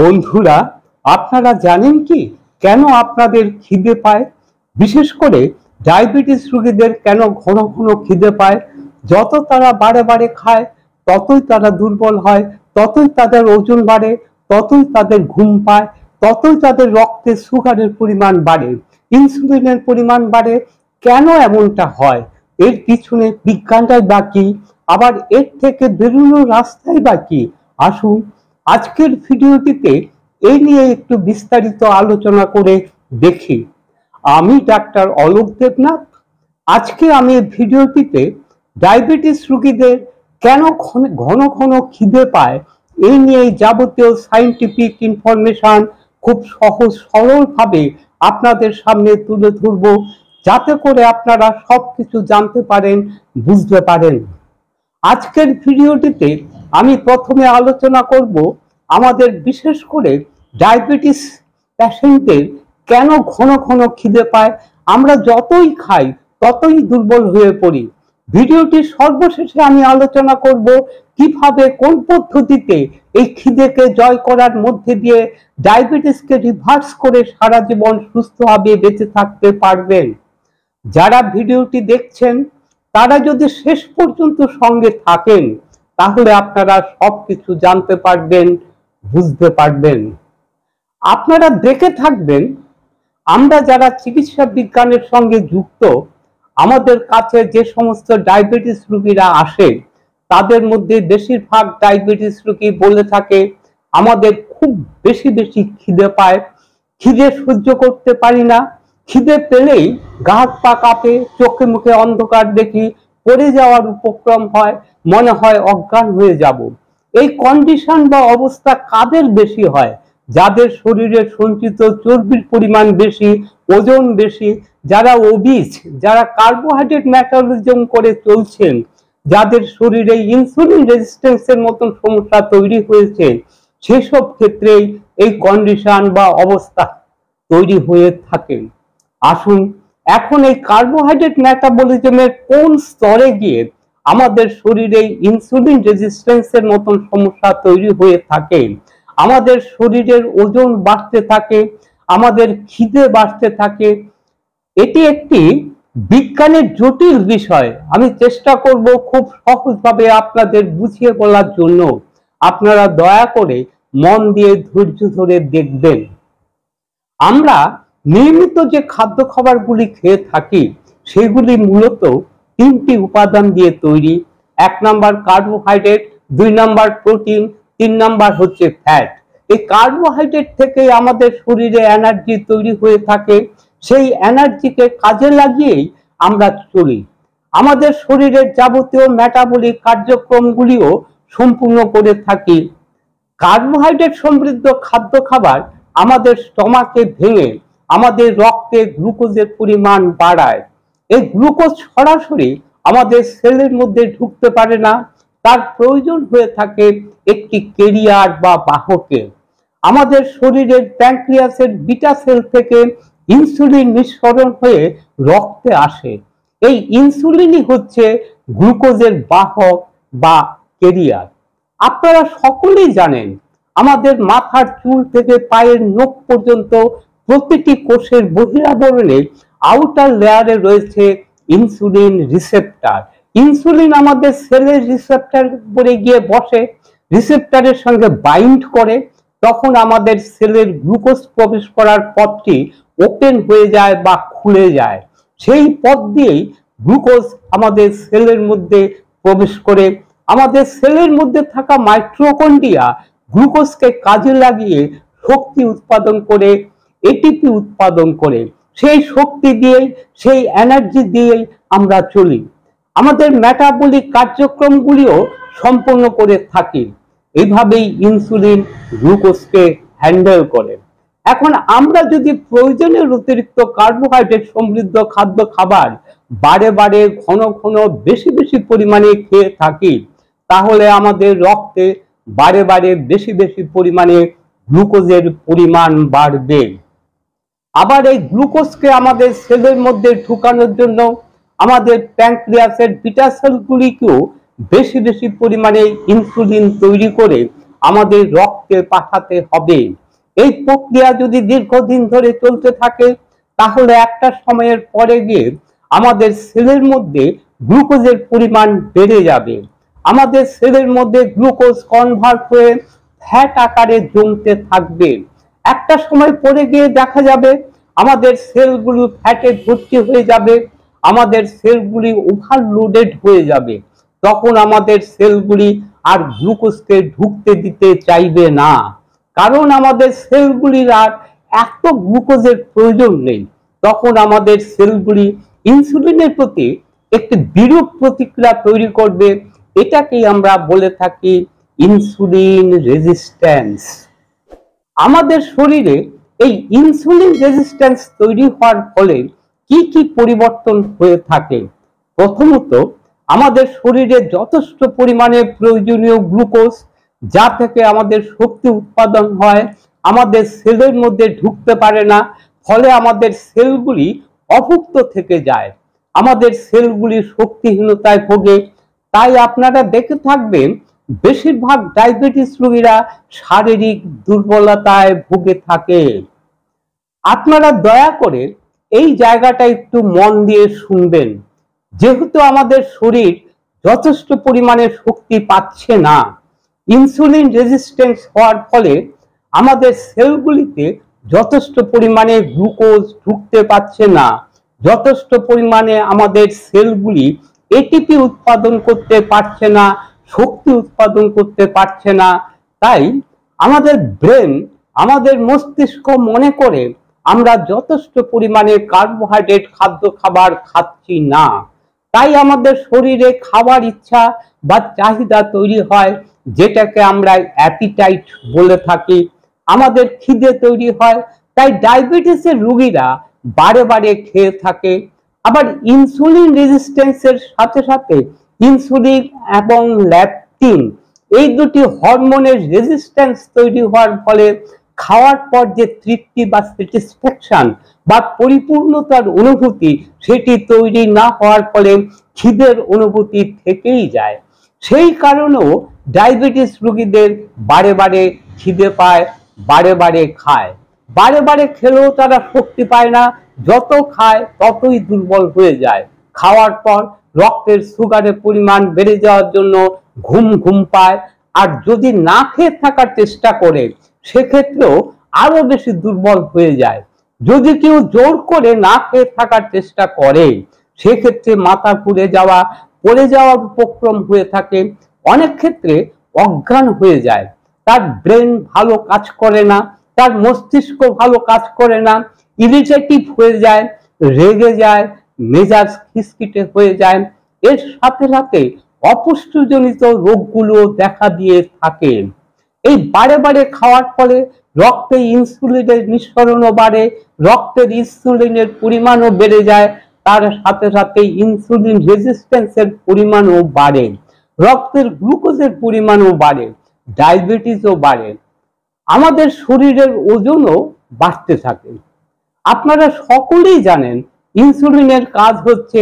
বন্ধুরা, আপনারা জানেন কি কেন আপনাদের খিদে পায়? বিশেষ করে ডায়াবেটিস রোগীদের কেন ঘন ঘন খিদে পায়? যত তারা বারে বারে খায় ততই তারা দুর্বল হয়, ততই তাদের ওজন বাড়ে, ততই তাদের ঘুম পায়, ততই তাদের রক্তে সুগারের পরিমাণ বাড়ে, ইনসুলিনের পরিমাণ বাড়ে। কেন এমনটা হয়? এর পিছনে বিজ্ঞানটাই বা কি? আবার এর থেকে বেরোনোর রাস্তাই বা কি? আসুন আজকের ভিডিওটিতে এই নিয়ে একটু বিস্তারিত আলোচনা করে দেখি। আমি ডাক্তার অলোক দেবনাথ। আজকে আমি এই ভিডিওটিতে ডায়াবেটিস রোগীদের কেন ঘন ঘন খিদে পায় এই নিয়ে যাবতীয় সায়েন্টিফিক ইনফরমেশন খুব সহজ সরলভাবে আপনাদের সামনে তুলে ধরব, যাতে করে আপনারা সবকিছু জানতে পারেন, বুঝতে পারেন। আজকের ভিডিওটিতে আমি প্রথমে আলোচনা করব আমাদের বিশেষ করে ডায়াবেটিস পেশেন্টদের কেন ঘন ঘন খিদে পায়। আমরা যতই খাই ততই দুর্বল হয়ে পড়ি। ভিডিওটির সর্বশেষে আমি আলোচনা করব কিভাবে, কোন পদ্ধতিতে এই খিদেকে জয় করার মধ্যে দিয়ে ডায়াবেটিসকে রিভার্স করে সারা জীবন সুস্থভাবে বেঁচে থাকতে পারবেন। যারা ভিডিওটি দেখছেন তারা যদি শেষ পর্যন্ত সঙ্গে থাকেন তাহলে আপনারা সবকিছু জানতে পারবেন, বুঝতে পারবেন। আপনারা দেখে থাকবেন, আমরা যারা চিকিৎসা বিজ্ঞানের সঙ্গে যুক্ত, আমাদের কাছে যে সমস্ত ডায়াবেটিস রোগীরা আসে তাদের মধ্যে বেশিরভাগ ডায়াবেটিস রোগী বলে থাকে আমাদের খুব বেশি বেশি খিদে পায়, খিদে সহ্য করতে পারি না, খিদে পেলেই গা হাত পা কাঁপে, চোখে মুখে অন্ধকার দেখি, পড়ে যাওয়ার উপক্রম হয়, মনে হয় অজ্ঞান হয়ে যাব। এই কন্ডিশন বা অবস্থা কাদের বেশি হয়? যাদের শরীরে সঞ্চিত চর্বির পরিমাণ বেশি, ওজন বেশি, যারা ওবিস, যারা কার্বোহাইড্রেট মেটাবলিজম করে চলছেন, যাদের শরীরে ইনসুলিন রেজিস্ট্যান্সের মতন সমস্যা তৈরি হয়েছে, সেসব ক্ষেত্রেই এই কন্ডিশন বা অবস্থা তৈরি হয়ে থাকে। আসুন এখন এই কার্বোহাইড্রেট মেটাবলিজমের কোন স্তরে গিয়ে আমাদের শরীরে ইনসুলিন রেজিস্ট্যান্সের মতন সমস্যা তৈরি হয়ে থাকে, আমাদের শরীরের ওজন বাড়তে থাকে, আমাদের খিদে বাড়তে থাকে। এটি একটি বিজ্ঞানের জটিল বিষয়। আমি চেষ্টা করব খুব সহজভাবে আপনাদের বুঝিয়ে বলার জন্য। আপনারা দয়া করে মন দিয়ে ধৈর্য ধরে দেখবেন। আমরা নিয়মিত যে খাদ্য খাবারগুলি খেয়ে থাকি সেগুলি মূলত তিনটি উপাদান দিয়ে তৈরি। 1 number carbohydrate, 2 number protein, 3 number হচ্ছে ফ্যাট। এই কার্বোহাইড্রেট থেকে আমাদের শরীরে এনার্জি তৈরি হয়ে থাকে, সেই এনার্জিকে কাজে লাগিয়েই আমরা চলি। আমাদের শরীরের যাবতীয় মেটাবলিক কার্যক্রমগুলিও সম্পূর্ণ করে থাকি। কার্বোহাইড্রেট সমৃদ্ধ খাদ্য খাবার আমাদের স্টমাকে ভেঙে আমাদের রক্তে গ্লুকোজের পরিমাণ বাড়ায়। এই গ্লুকোজ সরাসরি আমাদের সেলের মধ্যে ঢুকতে পারে না, তার প্রয়োজন হয়ে থাকে একটি ক্যারিয়ার বা বাহকের। আমাদের শরীরের প্যানক্রিয়াসের বিটা সেল থেকে ইনসুলিন নিঃসরণ হয়ে রক্তে আসে। এই ইনসুলিনই হচ্ছে গ্লুকোজের বাহক বা ক্যারিয়ার। আপনারা সকলেই জানেন আমাদের মাথার চুল থেকে পায়ের নখ পর্যন্ত প্রতিটি কোষের বহিরাবরণে আউটার লেয়ারে রয়েছে ইনসুলিন রিসেপ্টর। ইনসুলিন আমাদের সেলের রিসেপ্টর উপরে গিয়ে বসে, রিসেপ্টরের সঙ্গে বাইন্ড করে, তখন আমাদের সেলের গ্লুকোজ প্রবেশ করার পথটি ওপেন হয়ে যায় বা খুলে যায়। সেই পথ দিয়েই গ্লুকোজ আমাদের সেলের মধ্যে প্রবেশ করে। আমাদের সেলের মধ্যে থাকা মাইটোকন্ড্রিয়া গ্লুকোজকে কাজে লাগিয়ে শক্তি উৎপাদন করে, এটিপি উৎপাদন করে। সেই শক্তি দিয়েই, সেই এনার্জি দিয়েই আমরা চলি। আমাদের মেটাবলিক কার্যক্রমগুলিও সম্পন্ন করে থাকি। এইভাবেই ইনসুলিন গ্লুকোজকে হ্যান্ডেল করে। এখন আমরা যদি প্রয়োজনের অতিরিক্ত কার্বোহাইড্রেট সমৃদ্ধ খাদ্য খাবার বারে বারে ঘন ঘন বেশি বেশি পরিমাণে খেয়ে থাকি, তাহলে আমাদের রক্তে বারে বারে বেশি বেশি পরিমাণে গ্লুকোজের পরিমাণ বাড়বে। আবার এই গ্লুকোজকে আমাদের সেলের মধ্যে ঢুকানোর জন্য আমাদের প্যানক্রিয়াসের বিটা সেলগুলিকেও বেশি বেশি পরিমাণে ইনসুলিন তৈরি করে আমাদের রক্তে পাঠাতে হবে। এই প্রক্রিয়া যদি দীর্ঘদিন ধরে চলতে থাকে তাহলে একটা সময়ের পরে গিয়ে আমাদের সেলের মধ্যে গ্লুকোজের পরিমাণ বেড়ে যাবে। আমাদের সেলের মধ্যে গ্লুকোজ কনভার্ট হয়ে ফ্যাট আকারে জমতে থাকবে। একটা সময় পরে গিয়ে দেখা যাবে আমাদের সেলগুলো ফ্যাটে ভর্তি হয়ে যাবে, আমাদের সেলগুলি ওভারলোডেড হয়ে যাবে। তখন আমাদের সেলগুলি আর গ্লুকোজকে ঢুকতে দিতে চাইবে না, কারণ আমাদের সেলগুলির আর এত গ্লুকোজের প্রয়োজন নেই। তখন আমাদের সেলগুলি ইনসুলিনের প্রতি একটি বিরূপ প্রতিক্রিয়া তৈরি করবে। এটাকেই আমরা বলে থাকি ইনসুলিন রেজিস্ট্যান্স। আমাদের শরীরে এই ইনসুলিন রেজিস্ট্যান্স তৈরি হওয়ার ফলে কি কি পরিবর্তন হয়ে থাকে? প্রথমত, আমাদের শরীরে যথেষ্ট পরিমাণে প্রয়োজনীয় গ্লুকোজ, যা থেকে আমাদের শক্তি উৎপাদন হয়, আমাদের সেলের মধ্যে ঢুকতে পারে না, ফলে আমাদের সেলগুলি অভুক্ত থেকে যায়, আমাদের সেলগুলি শক্তিহীনতায় ভোগে। তাই আপনারা দেখে থাকবেন বেশিরভাগ ডায়াবেটিস রোগীরা শারীরিক দুর্বলতায় ভুগে থাকে। আপনারা দয়া করে এই জায়গাটা একটু মন দিয়ে শুনবেন। যেহেতু আমাদের শরীর যথেষ্ট পরিমাণে শক্তি পাচ্ছে না, ইনসুলিন রেজিস্ট্যান্স হওয়ার ফলে আমাদের সেলগুলিতে যথেষ্ট পরিমাণে গ্লুকোজ ঢুকতে পারছে না, যথেষ্ট পরিমাণে আমাদের সেলগুলি এটিপি উৎপাদন করতে পারছে না, শক্তি উৎপাদন করতে পারছে না। তাই আমাদের ব্রেন, আমাদের মস্তিষ্ক মনে করে আমরা যথেষ্ট পরিমাণে কার্বোহাইড্রেট খাদ্য খাবার খাচ্ছি না। তাই আমাদের শরীরে খাবার ইচ্ছা বা চাহিদা তৈরি হয়, যেটাকে আমরা অ্যাপিটাইট বলে থাকি। আমাদের খিদে তৈরি হয়, তাই ডায়াবেটিসের রোগীরা বারে বারে খেয়ে থাকে। আবার ইনসুলিন রেজিস্ট্যান্সের সাথে সাথে ইনসুলিন এবং ল্যাপটিন, এই দুটি হরমোনের রেজিস্ট্যান্স তৈরি হওয়ার ফলে খাওয়ার পর যে তৃপ্তি বা স্যাটিসফ্যাকশন বা পরিপূর্ণতার অনুভূতি, সেটি তৈরি না হওয়ার ফলে খিদের অনুভূতি থেকেই যায়। সেই কারণেও ডায়াবেটিস রোগীদের বারে বারে খিদে পায়, বারে বারে খায়, বারে বারে খেলেও তারা শক্তি পায় না, যত খায় ততই দুর্বল হয়ে যায়। খাওয়ার পর রক্তের সুগারের পরিমাণ বেড়ে যাওয়ার জন্য ঘুম ঘুম পায়, আর যদি না খেয়ে থাকার চেষ্টা করে সেক্ষেত্রেও আরো বেশি দুর্বল হয়ে যায়। যদি কেউ জোর করে না খেয়ে থাকার চেষ্টা করে সেক্ষেত্রে মাথা ঘুরে যাওয়া, পড়ে যাওয়ার উপক্রম হয়ে থাকে, অনেক ক্ষেত্রে অজ্ঞান হয়ে যায়, তার ব্রেন ভালো কাজ করে না, তার মস্তিষ্ক ভালো কাজ করে না, ইরিটেটিভ হয়ে যায়, রেগে যায়, মেজাজ খিটখিটে হয়ে যায়। এর সাথে সাথে অপুষ্টিজনিত রোগগুলো দেখা দিয়ে থাকে। এই বারে বারে খাওয়ার ফলে রক্তে ইনসুলিনের নিঃসরণও বাড়ে, রক্তের ইনসুলিনের পরিমাণও বেড়ে যায়, তার সাথে সাথে ইনসুলিন রেজিস্ট্যান্সের পরিমাণও বাড়ে, রক্তের গ্লুকোজের পরিমাণও বাড়ে, ডায়াবেটিসও বাড়ে, আমাদের শরীরের ওজনও বাড়তে থাকে। আপনারা সকলেই জানেন ইনসুলিনের কাজ হচ্ছে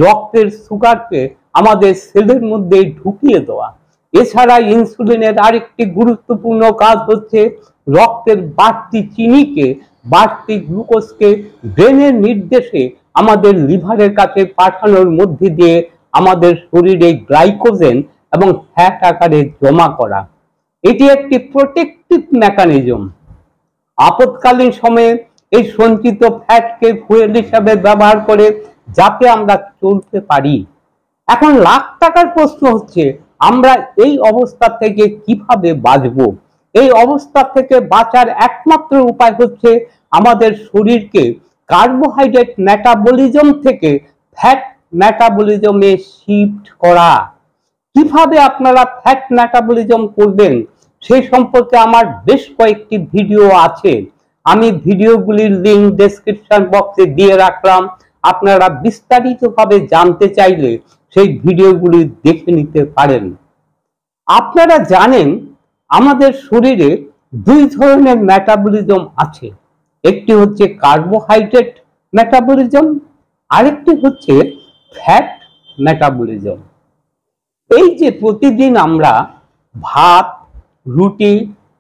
রক্তের সুগারকে আমাদের সেলের মধ্যে ঢুকিয়ে দেওয়া। এছাড়া ইনসুলিনের আরেকটি গুরুত্বপূর্ণ কাজ হচ্ছে রক্তের বাড়তি চিনিকে, বাড়তি গ্লুকোজকে ব্রেনের নির্দেশে আমাদের লিভারের কাছে পাঠানোর মধ্যে দিয়ে আমাদের শরীরে গ্লাইকোজেন এবং ফ্যাট আকারে জমা করা। এটি একটি প্রোটেক্টিভ মেকানিজম। আপৎকালীন সময়ে এই সঞ্চিত ফ্যাটকে ফুয়েল হিসাবে ব্যবহার করে যাতে আমরা চলতে পারি। এখন লাখ টাকার প্রশ্ন হচ্ছে, আমরা এই অবস্থা থেকে কিভাবে বাঁচব? এই অবস্থা থেকে বাঁচার একমাত্র উপায় হচ্ছে আমাদের শরীরকে কার্বোহাইড্রেট মেটাবলিজম থেকে ফ্যাট মেটাবলিজমে শিফট করা। কিভাবে আপনারা ফ্যাট মেটাবলিজম করবেন সেই সম্পর্কে আমার বেশ কয়েকটি ভিডিও আছে, আমি ভিডিওগুলির লিংক ডেসক্রিপশন বক্সে দিয়ে রাখলাম। আপনারা বিস্তারিতভাবে জানতে চাইলে সেই ভিডিওগুলি দেখে নিতে পারেন। আপনারা জানেন আমাদের শরীরে দুই ধরনের মেটাবলিজম আছে, একটি হচ্ছে কার্বোহাইড্রেট মেটাবলিজম, আরেকটি হচ্ছে ফ্যাট মেটাবলিজম। এই যে প্রতিদিন আমরা ভাত, রুটি,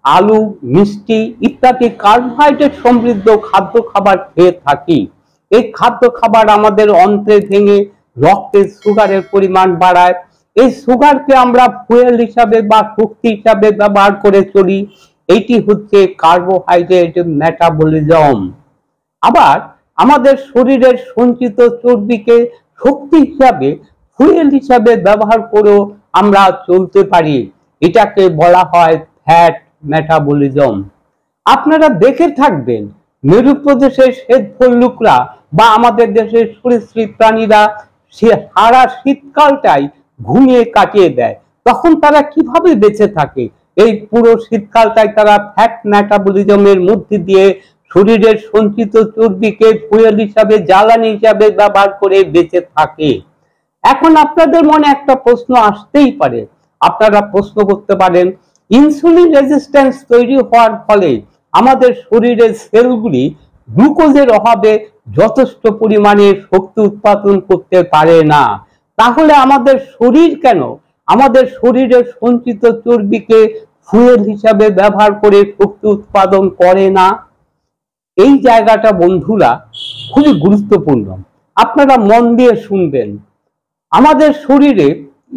আলু, মিষ্টি ইত্যাদি কার্বোহাইড্রেট সমৃদ্ধ খাদ্য খাবার খেয়ে থাকি। এই খাদ্য খাবার আমাদের অন্ত্রে ভেঙে রক্তে সুগারের পরিমাণ বাড়ায়। এই সুগারকে আমরা ফুয়েল হিসাবে বা শক্তি হিসাবে ব্যবহার করে চলি। এইটি হচ্ছে কার্বোহাইড্রেট মেটাবলিজম। আবার আমাদের শরীরের সঞ্চিত চর্বিকে শক্তি হিসাবে ফুয়েল হিসাবে ব্যবহার করেও আমরা চলতে পারি। এটাকে বলা হয় ফ্যাট মেটাবলিজম। আপনারা দেখে থাকবেন মেরু প্রদেশের শ্বেত ভল্লুকরা বা আমাদের দেশের সরীসৃপ প্রাণীরা সারা শীতকালটাই ঘুমিয়ে কাটিয়ে দেয়। তখন তারা কিভাবে বেঁচে থাকে? এই পুরো শীতকালটাই তারা ফ্যাট মেটাবলিজমের মধ্যে দিয়ে শরীরের সঞ্চিত চর্বিকে ফুয়েল হিসাবে জ্বালানি হিসাবে ব্যবহার করে বেঁচে থাকে। এখন আপনাদের মনে একটা প্রশ্ন আসতেই পারে। আপনারা প্রশ্ন করতে পারেন, ইনসুলিন রেজিস্ট্যান্স তৈরি হওয়ার ফলে আমাদের শরীরের সেলগুলি গ্লুকোজের অভাবে যথেষ্ট পরিমাণে শক্তি উৎপাদন করতে পারে না, তাহলে আমাদের শরীর কেন আমাদের শরীরের সঞ্চিত চর্বিকে ফুয়েল হিসাবে ব্যবহার করে শক্তি উৎপাদন করে না? এই জায়গাটা বন্ধুরা খুবই গুরুত্বপূর্ণ, আপনারা মন দিয়ে শুনবেন। আমাদের শরীরে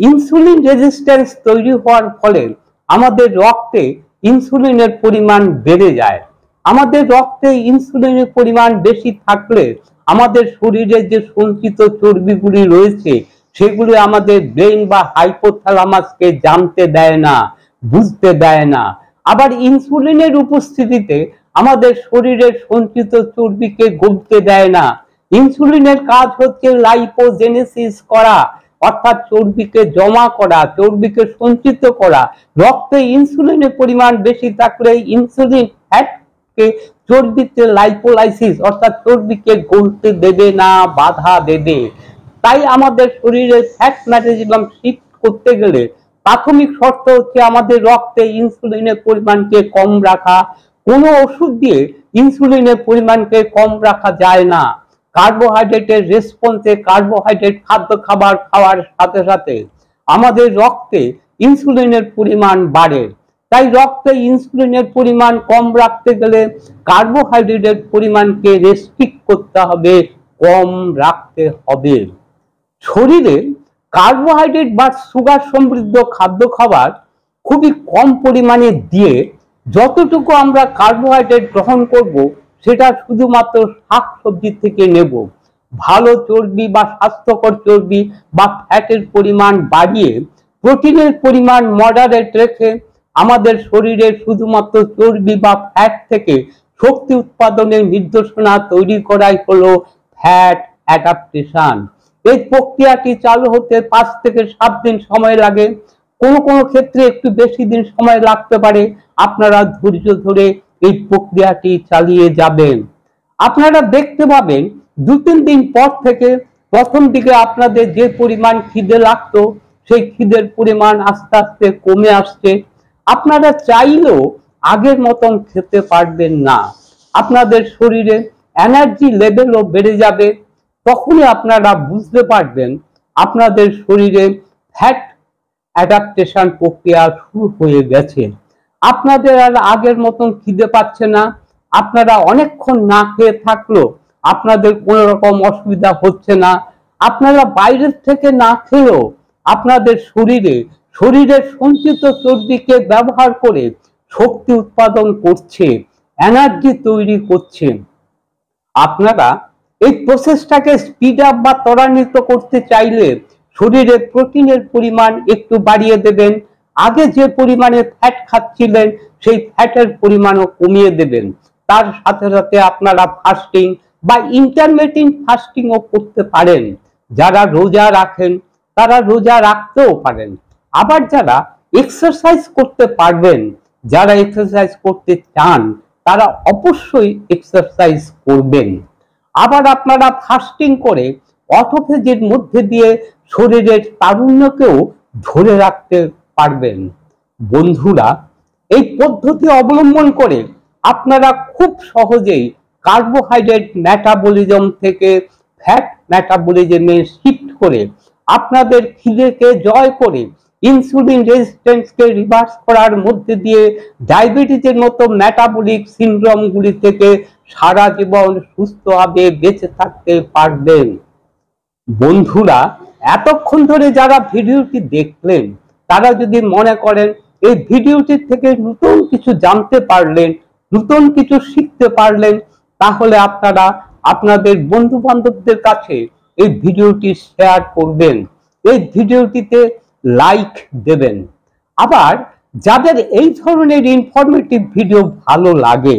ইনসুলিন রেজিস্ট্যান্স তৈরি হওয়ার ফলে আমাদের রক্তে ইনসুলিনের পরিমাণ বেড়ে যায়। আমাদের রক্তে ইনসুলিনের পরিমাণ বেশি থাকলে আমাদের শরীরে যে সঞ্চিত চর্বিগুলি রয়েছে সেগুলি আমাদের ব্রেন বা হাইপোথ্যালামাসকে জানতে দেয় না, বুঝতে দেয় না। আবার ইনসুলিনের উপস্থিতিতে আমাদের শরীরের সঞ্চিত চর্বিকে গলতে দেয় না। ইনসুলিনের কাজ হচ্ছে লাইপোজেনেসিস করা, অর্থাৎ চর্বিকে জমা করা, চর্বিকে সঞ্চিত করা। রক্তে ইনসুলিনের পরিমাণ বেশি থাকলে ইনসুলিন ফ্যাটকে চর্বিতে লাইপোলাইসিস অর্থাৎ চর্বিকে গলতে দেবে না, বাধা দেবে। তাই আমাদের শরীরে ফ্যাট মেটাবলিজম শিফট করতে গেলে প্রাথমিক শর্ত হচ্ছে আমাদের রক্তে ইনসুলিনের পরিমাণকে কম রাখা। কোনো ওষুধ দিয়ে ইনসুলিনের পরিমাণকে কম রাখা যায় না। কার্বোহাইড্রেটের রেসপন্সে কার্বোহাইড্রেট খাদ্য খাবার খাওয়ার সাথে সাথে আমাদের রক্তে ইনসুলিনের পরিমাণ বাড়ে। তাই রক্তে ইনসুলিনের পরিমাণ কম রাখতে গেলে কার্বোহাইড্রেটের পরিমাণকে রেস্ট্রিক্ট করতে হবে, কম রাখতে হবে। শরীরে কার্বোহাইড্রেট বা সুগার সমৃদ্ধ খাদ্য খাবার খুবই কম পরিমাণে দিয়ে যতটুকু আমরা কার্বোহাইড্রেট গ্রহণ করব সেটা শুধুমাত্র শাকসবজি থেকে নেব। ভালো চর্বি বা স্বাস্থ্যকর চর্বি বা ফ্যাটের পরিমাণ বাড়িয়ে প্রোটিনের পরিমাণ মডারেট রেখে আমাদের শরীরে শুধুমাত্র চর্বি বা ফ্যাট থেকে শক্তি উৎপাদনের নির্দেশনা তৈরি করাই হলো ফ্যাট অ্যাডাপ্টেশন। এই প্রক্রিয়াটি চালু হতে 5 থেকে 7 দিন সময় লাগে, কোনো কোনো ক্ষেত্রে একটু বেশি দিন সময় লাগতে পারে। আপনারা ধৈর্য ধরে এই প্রক্রিয়াটি চালিয়ে যাবেন। আপনারা দেখতে পাবেন 2-3 দিন পর থেকে প্রথম দিকে আপনাদের যে পরিমাণ খিদে লাগতো সেই খিদের পরিমাণ আস্তে আস্তে কমে আসছে। আপনারা চাইলেও আগের মতন খেতে পারবেন না। আপনাদের শরীরে এনার্জি লেভেলও বেড়ে যাবে। তখনই আপনারা বুঝতে পারবেন আপনাদের শরীরে ফ্যাট অ্যাডাপ্টেশন প্রক্রিয়া শুরু হয়ে গেছে। আপনাদের আর আগের মতন খিদে পাচ্ছে না। আপনারা অনেকক্ষণ না খেয়ে থাকলেও আপনাদের কোনো রকম অসুবিধা হচ্ছে না। আপনারা বাইরের থেকে না খেলেও আপনাদের শরীরের সঞ্চিত চর্বিকে ব্যবহার করে শক্তি উৎপাদন করছে, এনার্জি তৈরি করছে। আপনারা এই প্রসেসটাকে স্পিড আপ বা ত্বরান্বিত করতে চাইলে শরীরে প্রোটিনের পরিমাণ একটু বাড়িয়ে দেবেন। আগে যে পরিমাণে ফ্যাট খাচ্ছিলেন সেই ফ্যাটের পরিমাণও কমিয়ে দেবেন। তার সাথে সাথে আপনারা ফাস্টিং বা ইন্টারমিটেন্ট ফাস্টিংও করতে পারেন। যারা রোজা রাখেন তারা রোজা রাখতেও পারেন। আবার যারা এক্সারসাইজ করতে পারবেন, যারা এক্সারসাইজ করতে চান তারা অবশ্যই এক্সারসাইজ করবেন। আবার আপনারা ফাস্টিং করে অটোফেজের মধ্যে দিয়ে শরীরের তারুণ্যকেও ধরে রাখতে পারবেন। বন্ধুরা, এই পদ্ধতি অবলম্বন করে আপনারা খুব সহজেই কার্বোহাইড্রেট মেটাবলিজম থেকে ফ্যাট মেটাবলিজমে শিফট করে আপনাদের খিদেকে জয় করে ইনসুলিন রেজিস্ট্যান্সকে রিভার্স করার মধ্যে দিয়ে ডায়াবেটিসের মতো মেটাবলিক সিনড্রোমগুলি থেকে সারা জীবন সুস্থভাবে বেঁচে থাকতে পারবেন। বন্ধুরা, এতক্ষণ ধরে যারা ভিডিওটি দেখলেন তারা যদি মনে করেন এই ভিডিওটির থেকে নতুন কিছু জানতে পারলেন, নতুন কিছু শিখতে পারলেন, তাহলে আপনারা আপনাদের বন্ধু বান্ধবদের কাছে এই ভিডিওটি শেয়ার করবেন, এই ভিডিওটিতে লাইক দেবেন। আবার যাদের এই ধরনের ইনফরমেটিভ ভিডিও ভালো লাগে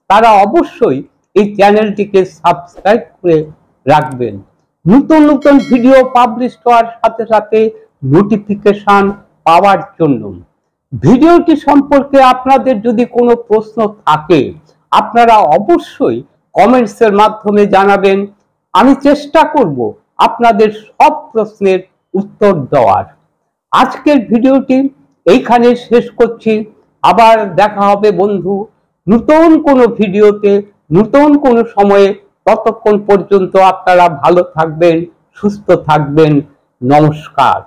তারা অবশ্যই এই চ্যানেলটিকে সাবস্ক্রাইব করে রাখবেন। নতুন নতুন ভিডিও পাবলিশ হওয়ার সাথে সাথে নোটিফিকেশন পাওয়ার জন্য। ভিডিওটি সম্পর্কে আপনাদের যদি কোনো প্রশ্ন থাকে আপনারা অবশ্যই কমেন্টসের মাধ্যমে জানাবেন। আমি চেষ্টা করব আপনাদের সব প্রশ্নের উত্তর দেওয়ার। আজকের ভিডিওটি এইখানে শেষ করছি। আবার দেখা হবে বন্ধু নতুন কোনো ভিডিওতে, নতুন কোনো সময়ে। ততক্ষণ পর্যন্ত আপনারা ভালো থাকবেন, সুস্থ থাকবেন। নমস্কার।